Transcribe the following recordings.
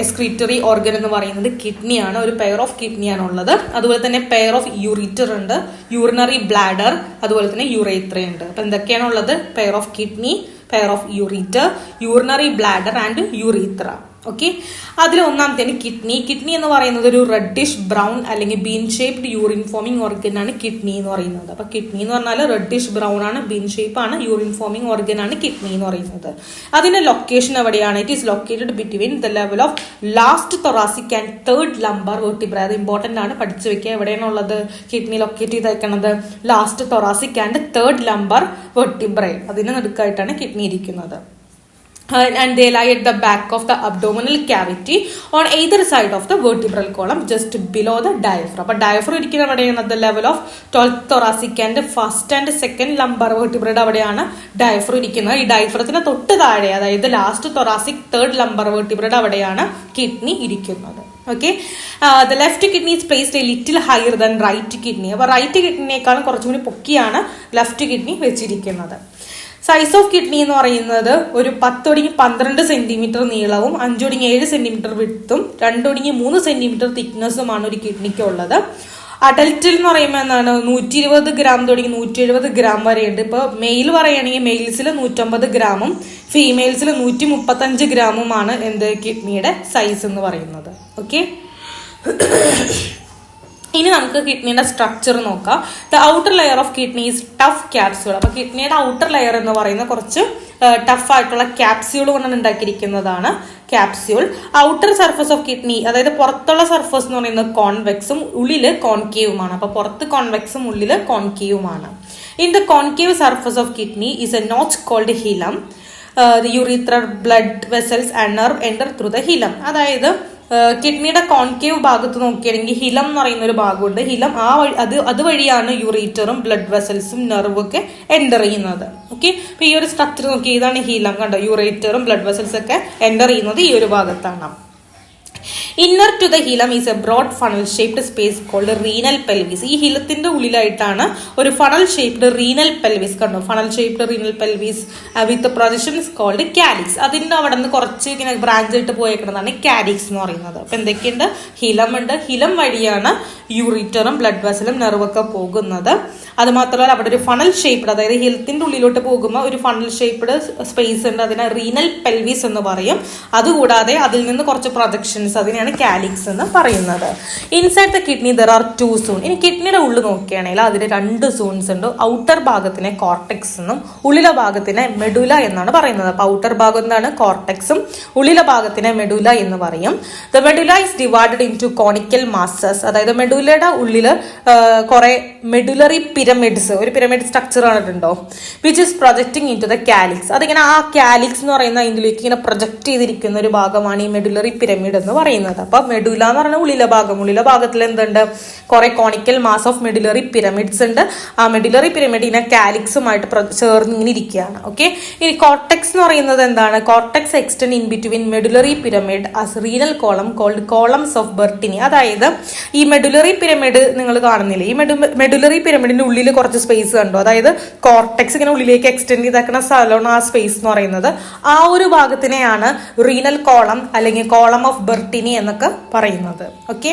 Excretory organ എന്ന് പറയുന്നത് കിഡ്നിയാണ്. ഒരു പെയർ ഓഫ് കിഡ്നിയാണ് ഉള്ളത്. അതുപോലെ തന്നെ പെയർ ഓഫ് യൂറിറ്റർ ഉണ്ട്, യൂറിനറി ബ്ലാഡർ, അതുപോലെ തന്നെ യൂറേത്ര ഉണ്ട്. അപ്പൊ എന്തൊക്കെയാണുള്ളത്? Pair of kidney, pair of ureter, urinary bladder and urethra. Okay, അതിൽ ഒന്നാമത്തേന് കിഡ്നി. കിഡ്നി എന്ന് പറയുന്നത് ഒരു റെഡിഷ് ബ്രൗൺ അല്ലെങ്കിൽ bean shaped urine forming organ ആണ് കിഡ്നി എന്ന് പറയുന്നത്. അപ്പൊ കിഡ്നി എന്ന് പറഞ്ഞാൽ റെഡിഷ് ബ്രൗൺ ആണ്, ബീൻ ഷേപ്പ് ആണ്, യൂറിൻ ഫോമിംഗ് ഓർഗൻ ആണ് കിഡ്നി എന്ന് പറയുന്നത്. അതിന്റെ ലൊക്കേഷൻ എവിടെയാണ്? It is located between the level of last thoracic and third lumbar vertebra. അത് ഇമ്പോർട്ടന്റ് ആണ്, പഠിച്ചു വെക്കുക. എവിടെയാണുള്ളത് കിഡ്നി ലൊക്കേറ്റ് ചെയ്തേക്കുന്നത്? Last thoracic and third lumbar vertebra. അതിന് നടുക്കായിട്ടാണ് കിഡ്നി ഇരിക്കുന്നത്. And they lie at the back of the abdominal cavity on either side of the vertebral column just below the diaphragm. അപ്പോൾ diaphragm ഇരിക്കുന്ന എവിടെയാണ്? the level of 12th thoracic and first and second lumbar vertebrae അവിടെയാണ് diaphragm ഇരിക്കുന്നത്. ഈ ഡയഫ്രത്തിന് തൊട്ട് താഴെ, അതായത് last thoracic third lumbar vertebrae അവിടെയാണ് കിഡ്നി ഇരിക്കുന്നത്. Okay, the left kidney is placed a little higher than right kidney. അപ്പോൾ റൈറ്റ് കിഡ്നിയേക്കാളും കുറച്ചും കൂടി പൊക്കിയാണ് ലെഫ്റ്റ് കിഡ്നി വെച്ചിരിക്കുന്നത്. സൈസ് ഓഫ് കിഡ്നി എന്ന് പറയുന്നത് ഒരു 10-12 സെന്റിമീറ്റർ നീളവും 5-7 സെന്റിമീറ്റർ വിഡ്ത്തും 2-3 സെന്റിമീറ്റർ തിക്നെസ്സുമാണ് ഒരു കിഡ്നിക്ക് ഉള്ളത്. അഡൽറ്റിൽ എന്ന് പറയുമ്പോൾ എന്താണ് 120 ഗ്രാം തുടങ്ങി 170 ഗ്രാം വരെയുണ്ട്. ഇപ്പോൾ മെയിൽ പറയുകയാണെങ്കിൽ മെയിൽസിൽ 150 ഗ്രാമും ഫീമെയിൽസിൽ 135 ഗ്രാമുമാണ് എന്ത് കിഡ്നിയുടെ സൈസ് എന്ന് പറയുന്നത്. ഓക്കെ, ഇനി നമുക്ക് കിഡ്നിയുടെ സ്ട്രക്ചർ നോക്കാം. The outer layer of kidney is tough capsule. അപ്പൊ കിഡ്നിയുടെ ഔട്ടർ ലെയർ എന്ന് പറയുന്ന കുറച്ച് ടഫ് ആയിട്ടുള്ള ക്യാപ്സ്യൂൾ കൊണ്ടാണ് ഉണ്ടാക്കിയിരിക്കുന്നതാണ് capsule. Outer surface of kidney, അതായത് പുറത്തുള്ള സർഫസ് എന്ന് പറയുന്നത് കോൺവെക്സും ഉള്ളില് കോൺകേവുമാണ്. അപ്പൊ പുറത്ത് കോൺവെക്സും ഉള്ളില് കോൺകേവുമാണ്. In the concave surface of kidney is a notch called hilum. The urethral blood vessels and nerve enter through the hilum. അതായത് കിഡ്നിയുടെ കോൺകേവ് ഭാഗത്ത് നോക്കുകയാണെങ്കിൽ ഹിലം എന്ന് പറയുന്ന ഒരു ഭാഗമുണ്ട്. ഹിലം അതുവഴിയാണ് യൂറീറ്ററും ബ്ലഡ് വെസൽസും നെർവും ഒക്കെ എൻ്റർ ചെയ്യുന്നത്. ഓക്കെ, അപ്പൊ ഈ ഒരു സ്ട്രക്ചർ നോക്കി, ഇതാണ് ഹിലം. കണ്ടോ, യൂറീറ്ററും ബ്ലഡ് വെസൽസ് ഒക്കെ എൻ്റർ ചെയ്യുന്നത് ഈ ഒരു ഭാഗത്താണ്. Inner to the hilum is a broad funnel shaped space called renal pelvis. ഈ ഹിലത്തിന്റെ ഉള്ളിലായിട്ടാണ് ഒരു ഫണൽ ഷേപ്ഡ് റീനൽ പെൽവിസ്. കണ്ടോ, funnel shaped renal pelvis with projections called calyx. അതിന്റെ അവിടെ നിന്ന് കുറച്ച് ഇങ്ങനെ ബ്രാഞ്ച് ആയിട്ട് പോയേക്കുന്നതാണ് കാലിക്സ് എന്ന് പറയുന്നത്. അപ്പൊ എന്തൊക്കെയുണ്ട്? ഹിലം ഉണ്ട്. ഹിലം വഴിയാണ് യൂറിറ്ററും ബ്ലഡ് വെസലും നെർവൊക്കെ പോകുന്നത്. അത് മാത്രമല്ല അവിടെ ഒരു ഫണൽ ഷേപ്ഡ്, അതായത് ഹിലത്തിന്റെ ഉള്ളിലോട്ട് പോകുമ്പോൾ ഒരു ഫണൽ ഷേപ്ഡ് സ്പേസ് ഉണ്ട്. അതിനെ റീനൽ പെൽവിസ് എന്ന് പറയും. അതുകൂടാതെ അതിൽ നിന്ന് കുറച്ച് പ്രൊജക്ഷൻസ്, അതിനെയാണ് കാലിക്സ് എന്ന് പറയുന്നത്. Inside the kidney there are 2 zone. ഇനി കിഡ്നിയുടെ ഉള്ളിൽ നോക്കുകയാണെങ്കിൽ അതിന് 2 സോൺസ് ഉണ്ട്. ഔട്ടർ ഭാഗത്തിനെ കോർട്ടെക്സ് എന്നും ഉള്ളിലെ ഭാഗത്തിനെ മെഡുല എന്നാണ് പറയുന്നത്. അപ്പൊ ഔട്ടർ ഭാഗം എന്താണ്? കോർട്ടെക്സും ഉള്ളിലെ ഭാഗത്തിനെ മെഡുല എന്ന് പറയും. The medulla is divided into conical masses. അതായത് മെഡുലയുടെ ഉള്ളിൽ കുറെ മെഡുലറി പിരമിഡ്സ്, ഒരു പിരമിഡ് സ്ട്രക്ചർ കണ്ടിട്ടുണ്ടോ? Which is projecting into the calyx. അതിങ്ങനെ ആ കാലിക്സ് എന്ന് പറയുന്ന ഇതിലേക്ക് ഇങ്ങനെ പ്രൊജക്ട് ചെയ്തിരിക്കുന്ന ഒരു ഭാഗമാണ് ഈ മെഡുലറി പിരമിഡ് എന്ന് പറയുന്നത്. അപ്പൊ മെഡുല എന്ന് പറഞ്ഞാൽ ഉള്ളിലെ ഭാഗം. ഉള്ളിലെ ഭാഗത്തിൽ എന്തുണ്ട്? കുറെ conical mass of medullary pyramids ഉണ്ട്. ആ മെഡുലറി പിരമിഡ് ഇങ്ങനെ കാലിക്സുമായിട്ട് ചേർന്ന് ഇങ്ങനെ ഇരിക്കുകയാണ്. ഓക്കെ, ഇനി കോർട്ടെക്സ് എന്ന് പറയുന്നത് എന്താണ്? Cortex extend in between medullary pyramid as renal column called columns of Bertini. അതായത് ഈ മെഡുലറി പിരമിഡ് നിങ്ങൾ കാണുന്നില്ലേ, ഈ മെഡുലറി പിരമിഡിന്റെ ഉള്ളിൽ കുറച്ച് സ്പേസ് കണ്ടോ? അതായത് കോർട്ടെക്സ് ഇങ്ങനെ ഉള്ളിലേക്ക് എക്സ്റ്റെൻഡ് ചെയ്താക്കുന്ന സ്ഥലമാണ് ആ സ്പേസ് എന്ന് പറയുന്നത്. ആ ഒരു ഭാഗത്തിനെയാണ് റീനൽ കോളം അല്ലെങ്കിൽ കോളം ഓഫ് ബെർട്ടിനി എന്നൊക്കെ പറയുന്നത്. ഓക്കെ,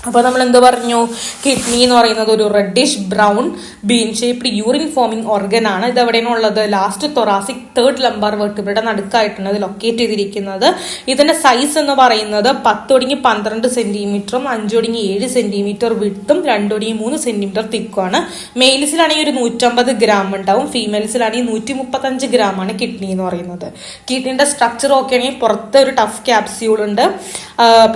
അപ്പോൾ നമ്മൾ എന്ത് പറഞ്ഞു? കിഡ്നി എന്ന് പറയുന്നത് ഒരു reddish brown bean shaped urine forming organ ആണ്. ഇത് എവിടെയാണ് ഉള്ളത്? ലാസ്റ്റ് തൊറാസിക് തേർഡ് ലംബാർ വെർട്ടിബ്രയുടെ നടുക്കായിട്ടാണ് ഇത് ലൊക്കേറ്റ് ചെയ്തിരിക്കുന്നത്. ഇതിന്റെ സൈസ് എന്ന് പറയുന്നത് 10-12 സെന്റിമീറ്ററും 5-7 സെന്റിമീറ്റർ വിഡ്ത്തും 2-3 സെന്റിമീറ്റർ തിക്കുമാണ്. മെയിൽസിലാണെങ്കിൽ ഒരു 150 ഗ്രാം ഉണ്ടാവും. ഫീമെയിൽസിലാണെങ്കിൽ 135 ഗ്രാമാണ് കിഡ്നി എന്ന് പറയുന്നത്. കിഡ്നിയുടെ സ്ട്രക്ചർ ഒക്കെ ആണെങ്കിൽ പുറത്ത് ഒരു ടഫ് ക്യാപ്സ്യൂൾ ഉണ്ട്.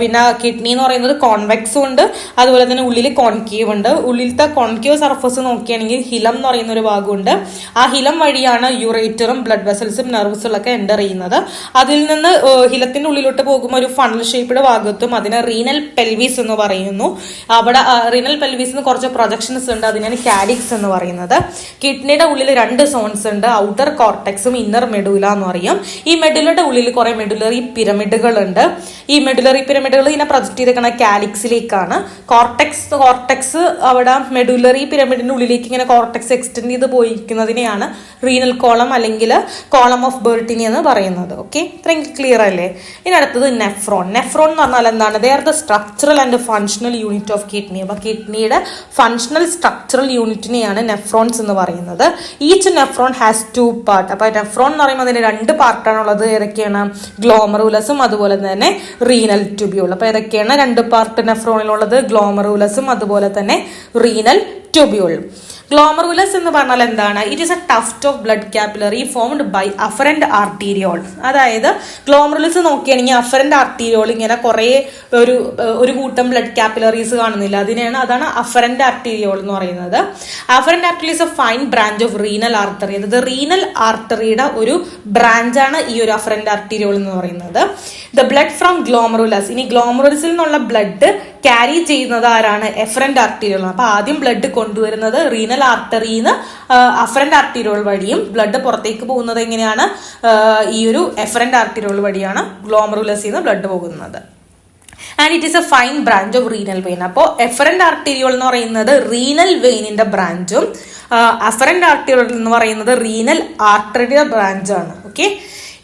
പിന്നെ കിഡ്നി എന്ന് പറയുന്നത് കോൺവെക്സും ഉണ്ട്, അതുപോലെ തന്നെ ഉള്ളിൽ കോൺകേവ് ഉണ്ട്. ഉള്ളിലത്തെ കോൺകേവ് സർഫസ് നോക്കുകയാണെങ്കിൽ ഹിലം എന്ന് പറയുന്ന ഒരു ഭാഗമുണ്ട്. ആ ഹിലം വഴിയാണ് യൂറേറ്ററും ബ്ലഡ് വെസൽസും നെർവ്സും ഒക്കെ എൻ്റർ ചെയ്യുന്നത്. അതിൽ നിന്ന് ഹിലത്തിന്റെ ഉള്ളിലോട്ട് പോകുമ്പോൾ ഒരു ഫണൽ ഷേപ്ഡ് ഭാഗത്തും അതിനെ റീനൽ പെൽവിസ് എന്ന് പറയുന്നു. അവിടെ റീനൽ പെൽവിസിന് കുറച്ച് പ്രൊജക്ഷൻസ് ഉണ്ട്, അതിനാണ് കാലിക്സ് എന്ന് പറയുന്നത്. കിഡ്നിയുടെ ഉള്ളിൽ 2 സോൺസ് ഉണ്ട്. ഔട്ടർ കോർട്ടെക്സും ഇന്നർ മെഡുല എന്ന് പറയും. ഈ മെഡുലയുടെ ഉള്ളിൽ കുറെ മെഡുലറി പിരമിഡുകൾ ഉണ്ട്. ഈ മെഡുലറി മെഡുലറി പിരമിഡുകൾ ഇതിനെ പ്രൊജക്ട് ചെയ്തേക്കുന്ന കാലിക്സിലേക്കാണ്. കോർട്ടെക്സ് അവിടെ മെഡുലറി പിരമിഡിന്റെ ഉള്ളിലേക്ക് ഇങ്ങനെ കോർട്ടെക്സ് എക്സ്റ്റെൻഡ് ചെയ്ത് പോയിരിക്കുന്നതിനെയാണ് റീനൽ കോളം അല്ലെങ്കിൽ കോളം ഓഫ് ബെർട്ടിനി എന്ന് പറയുന്നത്. ഓക്കെ, ഇത്രയും ക്ലിയർ അല്ലേ? ഇനി അടുത്തത് നെഫ്രോൺ. നെഫ്രോൺ എന്ന് പറഞ്ഞാൽ എന്താണ്? They are the structural and functional unit of kidney. അപ്പൊ കിഡ്നിയുടെ ഫങ്ഷണൽ സ്ട്രക്ചറൽ യൂണിറ്റിനെയാണ് നെഫ്രോൺസ് എന്ന് പറയുന്നത്. Each nephron has 2 part. അപ്പൊ നെഫ്രോൺ എന്ന് പറയുമ്പോൾ അതിന് 2 പാർട്ടാണുള്ളത്. ഏതൊക്കെയാണ്? ഗ്ലോമറുലസും അതുപോലെ തന്നെ റീനൽ ട്യൂബ്യൂൾ. അപ്പൊ ഏതൊക്കെയാണ് 2 പാർട്ട് നെഫ്രോണിലുള്ളത്? ഗ്ലോമറുലസും അതുപോലെ തന്നെ റീനൽ ട്യൂബ്യൂൾ. ഗ്ലോമറുലസ് എന്ന് പറഞ്ഞാൽ എന്താണ്? It is a tuft of blood capillary formed by afferent arteriole. അതായത് ഗ്ലോമറുലസ് നോക്കുകയാണെങ്കിൽ അഫറന്റ് ആർട്ടീരിയോൾ ഇങ്ങനെ കുറെ ഒരു കൂട്ടം ബ്ലഡ് കാപ്പിലറീസ് കാണുന്നില്ല, അതാണ് അഫറന്റ് ആർട്ടീരിയോൾ എന്ന് പറയുന്നത്. Afferent artery is A fine branch of renal artery. അതായത് റീനൽ ആർട്ടറിയുടെ ഒരു ബ്രാഞ്ചാണ് ഈ ഒരു അഫറന്റ് ആർട്ടീരിയോൾ എന്ന് പറയുന്നത്. The blood from glomerulus. ഇനി ഗ്ലോമറുലസിൽ നിന്നുള്ള ബ്ലഡ് ക്യാരി ചെയ്യുന്നത് ആരാണ്? Efferent arteriole. അപ്പൊ ആദ്യം ബ്ലഡ് കൊണ്ടുവരുന്നത് റീനൽ ആർട്ടറിന്ന് അഫറന്റ് ആർട്ടീരിയോൾ വഴിയും ബ്ലഡ് പുറത്തേക്ക് പോകുന്നത് എങ്ങനെയാണ്? ഈ ഒരു എഫറന്റ് ആർട്ടീരിയോൾ വഴിയാണ് ഗ്ലോമറുലസിൽ നിന്ന് ബ്ലഡ് പോകുന്നത്. And it is a fine branch of renal vein. അപ്പോൾ എഫറന്റ് ആർട്ടീരിയോൾ എന്ന് പറയുന്നത് റീനൽ വെയിനിന്റെ ബ്രാഞ്ചും അഫറന്റ് ആർട്ടീരിയോൾ എന്ന് പറയുന്നത് റീനൽ ആർട്ടറിയുടെ ബ്രാഞ്ചാണ്. ഓക്കെ,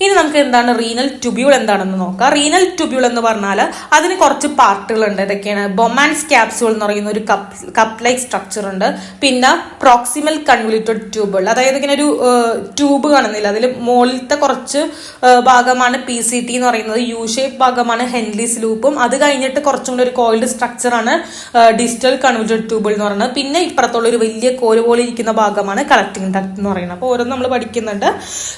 ഇനി നമുക്ക് എന്താണ് റീനൽ ട്യൂബ്യൂൾ എന്താണെന്ന് നോക്കാം. റീനൽ ട്യൂബ്യൂൾ എന്ന് പറഞ്ഞാൽ അതിന് കുറച്ച് പാർട്ടുകൾ ഉണ്ട്. ഇതൊക്കെയാണ് ബൊമാൻസ് ക്യാപ്സ്യൂൾ എന്ന് പറയുന്ന ഒരു കപ്പ് ലൈക്ക് സ്ട്രക്ചർ ഉണ്ട്. പിന്നെ പ്രോക്സിമൽ കൺവല്യൂട്ടഡ് ട്യൂബിൾ, അതായത് ഇങ്ങനെ ഒരു ട്യൂബ് കാണുന്നില്ല, അതിൽ മുകളിലത്തെ കുറച്ച് ഭാഗമാണ് PCT എന്ന് പറയുന്നത്. യു ഷേപ്പ് ഭാഗമാണ് ഹെൻലീസ് ലൂപ്പും. അത് കഴിഞ്ഞിട്ട് കുറച്ചും കൂടി ഒരു കോയിൽഡ് സ്ട്രക്ചറാണ് ഡിസ്റ്റൽ കൺവല്യൂട്ടഡ് ട്യൂബിൾ എന്ന് പറയുന്നത്. പിന്നെ ഇപ്പുറത്തുള്ള ഒരു വലിയ കോല് പോലെ ഇരിക്കുന്ന ഭാഗമാണ് കളക്ടിംഗ് ഡക്ട് എന്ന് പറയുന്നത്. അപ്പോൾ ഓരോന്നും നമ്മൾ പഠിക്കുന്നുണ്ട്.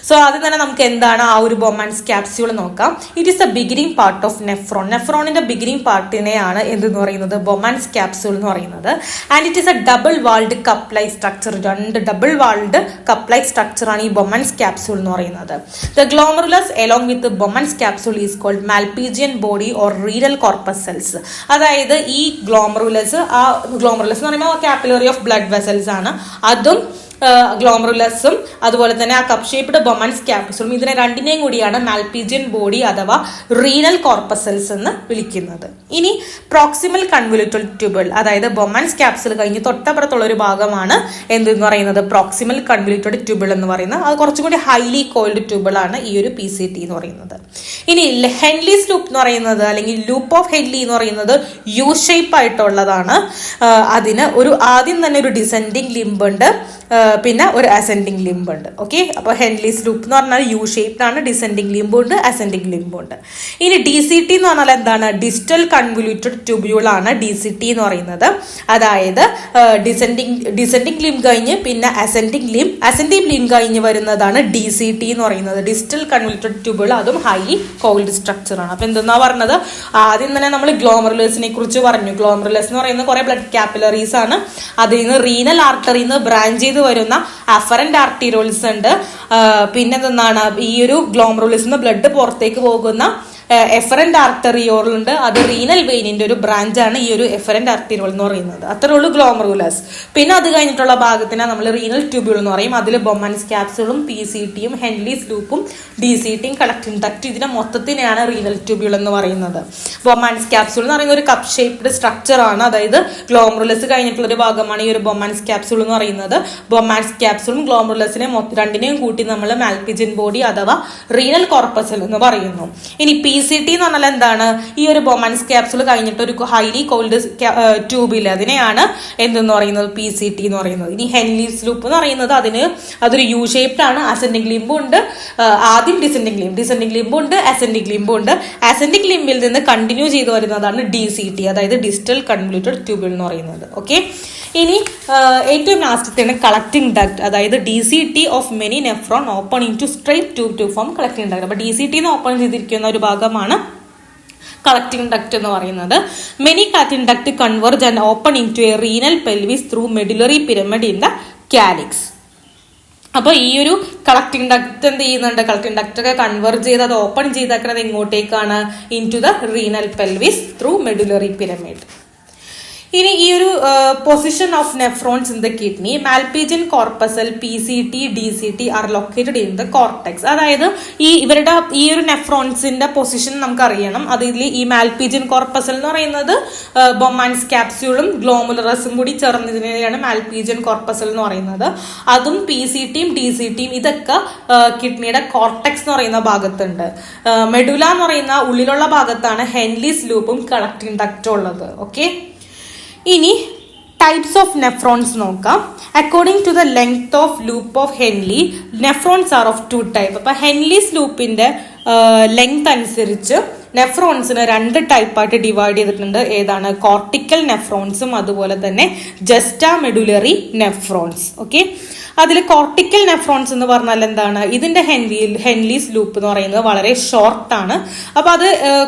സോ ആദ്യം തന്നെ നമുക്ക് എന്താണ് ആ ഒരു ബൊമാൻസ് ക്യാപ്സ്യൂൾ നോക്കാം. It is the beginning part of nephron. നെഫ്രോണിന്റെ ബിഗിനിങ് പാർട്ടിനെയാണ് എന്തെന്ന് പറയുന്നത്? ബൊമാൻസ് ക്യാപ്സ്യൂൾ എന്ന് പറയുന്നത്. And it is a double walled cup like structure. 2 double walled cup like structure ആണ് ഈ ബൊമാൻസ് ക്യാപ്സ്യൂൾ എന്ന് പറയുന്നത്. The glomerulus along with Bowman's capsule is called Malpighian body or renal corpuscles. അതായത് ഈ glomerulus എന്ന് പറയുമ്പോൾ capillary of blood vessels ആണ്. അതും ഗ്ലോമറുലസും അതുപോലെ തന്നെ ആ കപ്പ് ഷേപ്ഡ് ബൊമാൻസ് ക്യാപ്സ്യൂളും, ഇതിനെ രണ്ടിനെയും കൂടിയാണ് മാൽപീജിയൻ ബോഡി അഥവാ റീനൽ കോർപ്പസൽസ് എന്ന് വിളിക്കുന്നത്. ഇനി പ്രോക്സിമൽ കൺവല്യൂട്ടഡ് ട്യൂബിൾ, അതായത് ബൊമാൻസ് ക്യാപ്സ്യൂൾ കഴിഞ്ഞ് തൊട്ടപ്പുറത്തുള്ള ഒരു ഭാഗമാണ് എന്തെന്ന് പറയുന്നത്? പ്രോക്സിമൽ കൺവല്യൂട്ടഡ് ട്യൂബിൾ എന്ന് പറയുന്നത്. അത് കുറച്ചും കൂടി ഹൈലി കോയിൽഡ് ട്യൂബിൾ ആണ് ഈ ഒരു PCT എന്ന് പറയുന്നത്. ഇനി ഹെൻലീസ് ലൂപ്പ് എന്ന് പറയുന്നത് അല്ലെങ്കിൽ ലൂപ്പ് ഓഫ് ഹെൻലി എന്ന് പറയുന്നത് യു ഷേപ്പ് ആയിട്ടുള്ളതാണ്. അതിന് ആദ്യം തന്നെ ഒരു ഡിസെൻഡിങ് ലിംബ് ഉണ്ട്, പിന്നെ ഒരു അസെൻഡിങ് ലിംബ് ഉണ്ട്. ഓക്കെ, അപ്പോൾ ഹെൻലീസ് ലൂപ്പ് എന്ന് പറഞ്ഞാൽ യു ഷേപ്ഡ്, ഡിസെൻഡിങ് ലിംബ് ഉണ്ട്, അസെൻഡിങ് ലിംബ് ഉണ്ട്. ഇനി DCT എന്ന് പറഞ്ഞാൽ എന്താണ്? ഡിസ്റ്റൽ കൺവല്യൂട്ടഡ് ട്യൂബ്യൂൾ ആണ് DCT എന്ന് പറയുന്നത്. അതായത് ഡിസെൻഡിങ് ലിംബ് കഴിഞ്ഞ് പിന്നെ അസെൻഡിങ് ലിംബ് കഴിഞ്ഞ് വരുന്നതാണ് DCT എന്ന് പറയുന്നത്. ഡിസ്റ്റൽ കൺവല്യൂട്ടഡ് ട്യൂബ്യൂൾ, അതും ഹൈലി കോയിൽഡ് സ്ട്രക്ചർ ആണ്. അപ്പൊ എന്തെന്നാ പറഞ്ഞത്? ആദ്യം തന്നെ നമ്മൾ ഗ്ലോമറുലസിനെ കുറിച്ച് പറഞ്ഞു. ഗ്ലോമറുലസ് എന്ന് പറയുന്നത് കുറെ ബ്ലഡ് കാപ്പിലറീസ് ആണ്. അതിൽ നിന്ന് റീനൽ ആർട്ടറിന്ന് ബ്രാഞ്ച് ചെയ്ത് വരുന്ന അഫറന്റ് ആർട്ടീരിയോൾസ് ഉണ്ട്. പിന്നെ എന്താണ്? ഈ ഒരു ഗ്ലോമറുലസിന്ന് ബ്ലഡ് പുറത്തേക്ക് പോകുന്ന എഫറന്റ് ആർട്ടറിയോൾ ഉണ്ട്. അത് റീനൽ വെയിനിന്റെ ഒരു ബ്രാഞ്ചാണ് ഈ ഒരു എഫറന്റ് ആർട്ടറിയോൾ എന്ന് പറയുന്നത്. അത്രേ ഉള്ളൂ ഗ്ലോമറുലസ്. പിന്നെ അത് കഴിഞ്ഞിട്ടുള്ള ഭാഗത്തിനെ നമ്മൾ റീനൽ ട്യൂബ്യൂൾ എന്ന് പറയും. അതിൽ ബൊമാൻസ് ക്യാപ്സ്യൂളും PCTയും ഹെൻലീസ് ലൂപ്പും DCTയും കളക്ടിംഗ് ഡക്ട്, ഇതിനെ മൊത്തത്തിനെയാണ് റീനൽ ട്യൂബ്യൂൾ എന്ന് പറയുന്നത്. ബൊമാൻസ് ക്യാപ്സ്യൂൾ എന്ന് പറയുന്ന ഒരു കപ്പ് ഷേപ്ഡ് സ്ട്രക്ചർ ആണ്. അതായത് ഗ്ലോമറുലസ് കഴിഞ്ഞിട്ടുള്ള ഒരു ഭാഗമാണ് ഈ ഒരു ബൊമാൻസ് ക്യാപ്സ്യൂൾ എന്ന് പറയുന്നത്. ബൊമാൻസ് ക്യാപ്സ്യൂളും ഗ്ലോമറുലസിനെ രണ്ടിനെയും കൂട്ടി നമ്മൾ മാൽപീജിയൻ ബോഡി അഥവാ റീനൽ കോർപ്പസൽ എന്ന് പറയുന്നു. ഇനി PCT എന്ന് പറഞ്ഞാൽ എന്താണ്? ഈ ഒരു ബൊമാൻസ് ക്യാപ്സ്യൂൾ കഴിഞ്ഞിട്ട് ഒരു ഹൈലി കോൾഡ് ട്യൂബിൽ, അതിനെയാണ് എന്തെന്ന് പറയുന്നത്? PCT എന്ന് പറയുന്നത്. ഇനി ഹെൻലീസ് ലൂപ്പ് എന്ന് പറയുന്നത് അതൊരു യു ഷേപ്ഡ് ആണ്. അസെൻഡിങ് ലിംബും ഉണ്ട്, ആദ്യം ഡിസെൻഡിങ് ലിംബും ഉണ്ട്, അസെൻഡിങ് ലിംബും ഉണ്ട്. അസെൻഡിങ് ലിംബിൽ നിന്ന് കണ്ടിന്യൂ ചെയ്ത് വരുന്നതാണ് DCT, അതായത് ഡിസ്റ്റൽ കൺവല്യൂട്ടഡ് ട്യൂബിൾ എന്ന് പറയുന്നത്. ഓക്കെ, ഇനി ഏറ്റവും ലാസ്റ്റത്തെയാണ് കളക്ടിംഗ് ഡക്ട്, അതായത് DCT of many nephron open into straight tube to form collecting duct. അപ്പൊ DCT ഓപ്പൺ ചെയ്തിരിക്കുന്ന ഒരു ഭാഗമാണ് കളക്ടിംഗ് ഡക്ട് എന്ന് പറയുന്നത്. Many collecting duct converge and open into a renal pelvis through medullary pyramid in the calyx. അപ്പൊ ഈ ഒരു collecting duct എന്ത് ചെയ്യുന്നുണ്ട്? കളക്ടിംഗ് ഡക്ട് ഒക്കെ കൺവെർജ് ചെയ്ത് അത് ഓപ്പൺ ചെയ്താക്കുന്നത് എങ്ങോട്ടേക്കാണ്? Into the renal pelvis through medullary pyramid. ഇനി ഈ ഒരു position of nephrons in the kidney, Malpighian corpuscle, PCT, DCT are located in the cortex. അതായത് ഇവരുടെ ഈ ഒരു നെഫ്രോൺസിന്റെ പൊസിഷൻ നമുക്ക് അറിയണം. അതിൽ ഈ മാൽപീജിയൻ കോർപ്പസൽ എന്ന് പറയുന്നത് ബൊമാൻസ് ക്യാപ്സ്യൂളും ഗ്ലോമുലറസും കൂടി ചേർന്നതിനെയാണ് മാൽപീജിയൻ കോർപ്പസൽ എന്ന് പറയുന്നത്. അതും PCTയും DCTയും ഇതൊക്കെ കിഡ്നിയുടെ കോർട്ടെക്സ് എന്ന് പറയുന്ന ഭാഗത്തുണ്ട്. മെഡുല എന്ന് പറയുന്ന ഉള്ളിലുള്ള ഭാഗത്താണ് ഹെൻലീസ് ലൂപ്പും കളക്ടിംഗ് ഡക്റ്റും ഉള്ളത്. ഓക്കെ, ഇനി ടൈപ്സ് ഓഫ് നെഫ്രോൺസ് നോക്കാം. According to the length of loop of Henle, nephrons are of 2 type. അപ്പൊ ഹെൻലീസ് ലൂപ്പിന്റെ ലെങ്ത് അനുസരിച്ച് നെഫ്രോൺസിന് 2 ടൈപ്പായിട്ട് ഡിവൈഡ് ചെയ്തിട്ടുണ്ട്. ഏതാണ്? കോർട്ടിക്കൽ നെഫ്രോൺസും അതുപോലെ തന്നെ ജസ്റ്റാ മെഡുലറി നെഫ്രോൺസ്. ഓക്കെ, അതിൽ കോർട്ടിക്കൽ നെഫ്രോൺസ് എന്ന് പറഞ്ഞാൽ എന്താണ്? ഇതിന്റെ ഹെൻലീസ് ലൂപ്പ് എന്ന് പറയുന്നത് വളരെ ഷോർട്ടാണ്. അപ്പൊ അത്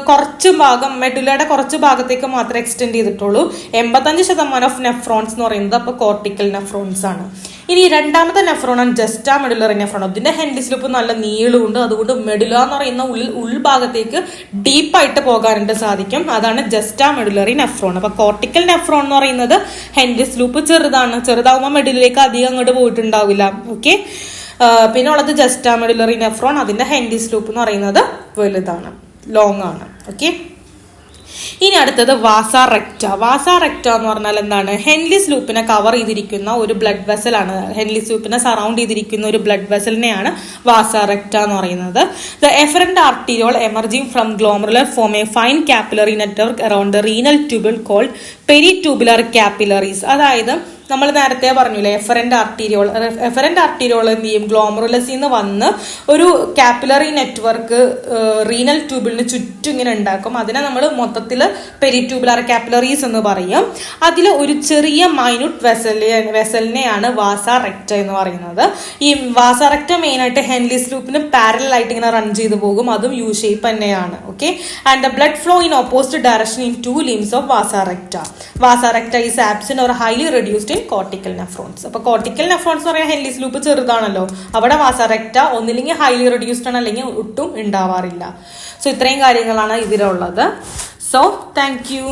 കുറച്ച് ഭാഗം, മെഡുലയുടെ കുറച്ച് ഭാഗത്തേക്ക് മാത്രമേ എക്സ്റ്റെൻഡ് ചെയ്തിട്ടുള്ളൂ. 85% ഓഫ് നെഫ്രോൺസ് എന്ന് പറയുന്നത് അപ്പൊ കോർട്ടിക്കൽ നെഫ്രോൺസ് ആണ്. ഇനി രണ്ടാമത്തെ നെഫ്രോൺ ആണ് ജസ്റ്റാ മെഡുലറി നെഫ്രോൺ. അതിന്റെ ഹെൻലീസ് ലൂപ്പ് നല്ല നീളമുണ്ട്. അതുകൊണ്ട് മെഡുല എന്ന് പറയുന്ന ഉൾഭാഗത്തേക്ക് ഡീപ്പായിട്ട് പോകാനായിട്ട് സാധിക്കും. അതാണ് ജസ്റ്റാ മെഡുലറി നെഫ്രോൺ. അപ്പൊ കോർട്ടിക്കൽ നെഫ്രോൺ എന്ന് പറയുന്നത് ഹെൻലീസ് ലൂപ്പ് ചെറുതാകുമ്പോൾ മെഡുലിലേക്ക് അധികം അങ്ങോട്ട് പോയിട്ടുണ്ടാവില്ല. ഓക്കെ, പിന്നെ ഉള്ളത് ജസ്റ്റാ മെഡുലറി നെഫ്രോൺ. അതിന്റെ ഹെൻലീസ് ലൂപ്പ് എന്ന് പറയുന്നത് വലുതാണ്, ലോങ് ആണ്. ഓക്കെ, ഇനി അടുത്തത് വാസ റെക്റ്റ. വാസ റെക്റ്റ എന്ന് പറഞ്ഞാൽ എന്താണ്? ഹെൻലീസ് ലൂപ്പിനെ കവർ ചെയ്തിരിക്കുന്ന ഒരു ബ്ലഡ് വെസൽ ആണ്. ഹെൻലീസ് ലൂപ്പിനെ സറൗണ്ട് ചെയ്തിരിക്കുന്ന ഒരു ബ്ലഡ് വെസലിനെയാണ് വാസ റെക്റ്റ എന്ന് പറയുന്നത്. The efferent arteriole emerging from glomerular form a fine capillary network around the renal tubule called peritubular capillaries. അതായത് നമ്മൾ നേരത്തെ പറഞ്ഞില്ലേ, എഫറന്റ് ആർട്ടീരിയോൾ എന്ത് ചെയ്യും? ഗ്ലോമറുലസിൽ നിന്ന് വന്ന് ഒരു കാപ്പിലറി നെറ്റ്വർക്ക് റീനൽ ട്യൂബിളിന് ചുറ്റും ഇങ്ങനെ ഉണ്ടാക്കും. അതിനെ നമ്മൾ മൊത്തത്തിൽ പെരിട്യൂബുലർ കാപ്പിലറീസ് എന്ന് പറയും. അതിൽ ഒരു ചെറിയ മൈന്യൂട്ട് വെസലിനെയാണ് വാസ റെക്റ്റ എന്ന് പറയുന്നത്. ഈ വാസ റെക്റ്റ മെയിൻ ആയിട്ട് ഹെൻലീസ് ലൂപ്പിന് പാരലൽ ആയിട്ട് ഇങ്ങനെ റൺ ചെയ്തു പോകും. അതും യു ഷേപ്പ് തന്നെയാണ്. Okay, and the blood flow in opposite direction in 2 limbs of vasa recta. Vasa recta is absent or highly reduced cortical nephrons. അപ്പൊ കോർട്ടിക്കൽ നെഫ്രോൺസ് പറയാൻ ഹെൻലീസ് ലൂപ്പ് ചെറുതാണല്ലോ. അവിടെ വാസ റെക്റ്റ ഒന്നില്ലെങ്കിൽ ഹൈലി റെഡ്യൂസ്ഡ് ആണ്, അല്ലെങ്കിൽ ഒട്ടും ഉണ്ടാവാറില്ല. സോ ഇത്രയും കാര്യങ്ങളാണ് ഇതിലുള്ളത്. So thank you.